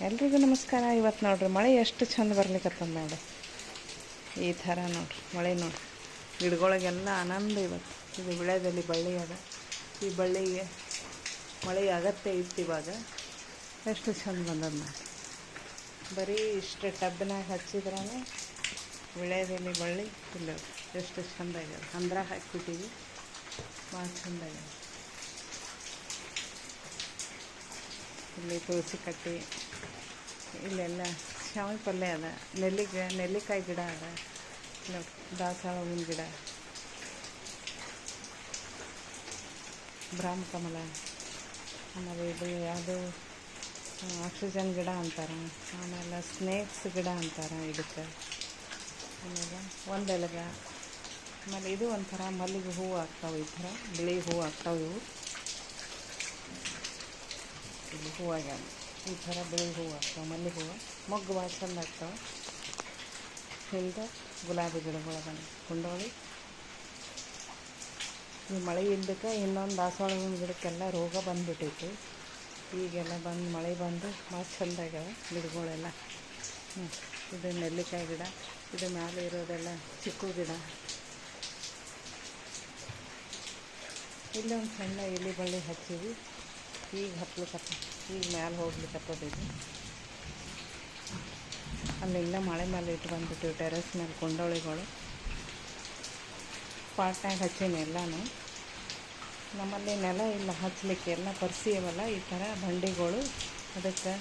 ಎಲ್ರಿಗೂ ನಮಸ್ಕಾರ. ಇವತ್ತು ನೋಡ್ರಿ ಮಳೆ ಎಷ್ಟು ಚಂದ ಬರ್ಲಿಕ್ಕತ್ತದ ನೋಡಿ. ಈ ಥರ ನೋಡ್ರಿ ಮಳೆ ನೋಡ್ರಿ, ಗಿಡಗಳಿಗೆಲ್ಲ ಆನಂದ. ಇವತ್ತು ಇದು ವಿಳ್ಯದಲ್ಲಿ ಬಳ್ಳಿ ಅದ, ಈ ಬಳ್ಳಿಗೆ ಮಳೆ ಅಗತ್ಯ ಇತ್ತು. ಇವಾಗ ಎಷ್ಟು ಚಂದ ಬಂದದ ನೋಡಿ. ಬರೀ ಇಷ್ಟು ಟಬ್ಬಿನಾಗ ಹಚ್ಚಿದ್ರೇ ವಿಳ್ಯದಲ್ಲಿ ಬಳ್ಳಿ ಇಲ್ಲ. ಎಷ್ಟು ಚಂದ ಆಗ್ಯದ, ಅಂದ್ರ ಹಾಕಿಬಿಟ್ಟಿವಿ, ಭಾಳ ಚಂದ ಆಗ್ಯದ. ಇಲ್ಲಿ ತುಳಸಿ ಕಟ್ಟಿ, ಇಲ್ಲೆಲ್ಲ ಶಾವಿಗೆ ಪಲ್ಯ ಅದ, ನೆಲ್ಲಿಕಾಯಿ ಗಿಡ ಅದ ನೋಡಿ, ದಾಸವಾಳ ಹೂವಿನ ಗಿಡ, ಬ್ರಾಹ್ಮ ಕಮಲ, ಆಮೇಲೆ ಇದು ಯಾವುದು ಆಕ್ಸಿಜನ್ ಗಿಡ ಅಂತಾರೆ, ಆಮೇಲೆ ಸ್ನೇಕ್ಸ್ ಗಿಡ ಅಂತಾರೆ ಇದಕ್ಕೆ, ಆಮೇಲೆ ಒಂದೆಲಗ, ಆಮೇಲೆ ಇದು ಒಂಥರ ಮಲ್ಲಿಗೆ ಹೂವು ಆಗ್ತಾವೆ. ಈ ಥರ ಬಿಳಿ ಹೂವು ಆಗ್ತಾವೆ. ಇವು ಇಲ್ಲಿ ಹೂವಾಗ್ಯಾವ, ಈ ಥರ ಬಿಳಿ ಹೂವು ಆಗ್ತಾವೆ, ಮಲ್ಲಿಗೆ ಹೂವು, ಮೊಗ್ಗು ಭಾಳ ಚಂದ ಆಗ್ತಾವೆ. ಹಿಂದೆ ಗುಲಾಬಿ ಗಿಡಗಳು ಬಂದು ಕುಂಡೋಳಿ. ಈ ಮಳೆ ಇದ್ದಕ್ಕೆ ಇನ್ನೊಂದು ದಾಸವಾಳ ಹೂವಿನ ಗಿಡಕ್ಕೆಲ್ಲ ರೋಗ ಬಂದುಬಿಟ್ಟೈತಿ. ಈಗೆಲ್ಲ ಬಂದು ಮಳೆ ಬಂದು ಭಾಳ ಚಂದ ಆಗ್ಯಾವ ಗಿಡಗಳೆಲ್ಲ. ಇದು ನೆಲ್ಲಿಕಾಯಿ ಗಿಡ, ಇದು ಮೇಲೆ ಇರೋದೆಲ್ಲ ಚಿಕ್ಕು ಗಿಡ. ಇಲ್ಲೊಂದು ಸಣ್ಣ ಎಲೆ ಬಳ್ಳಿ ಹಚ್ಚೀವಿ, ಈಗ ಹತ್ಲಿಕ್ಕತ್ತ, ಈಗ ಮ್ಯಾಲೆ ಹೋಗ್ಲಿಕ್ಕತ್ತದಿದ್ದು. ಅಲ್ಲೆಲ್ಲ ಮಳೆ ಮೇಲೆ ಇಟ್ಟು ಬಂದುಬಿಟ್ಟಿವಿ ಟೆರೆಸ್ ಮೇಲೆ ಕುಂಡೋಳಿಗಳು. ಪಾಟ್ನಾಗ ಹಚ್ಚೀನಿ ಎಲ್ಲನೂ. ನಮ್ಮಲ್ಲಿ ನೆಲ ಇಲ್ಲ ಹಚ್ಚಲಿಕ್ಕೆ, ಎಲ್ಲ ಪರಿಸಿ ಅವಲ್ಲ ಈ ಥರ ಬಂಡಿಗಳು, ಅದಕ್ಕೆ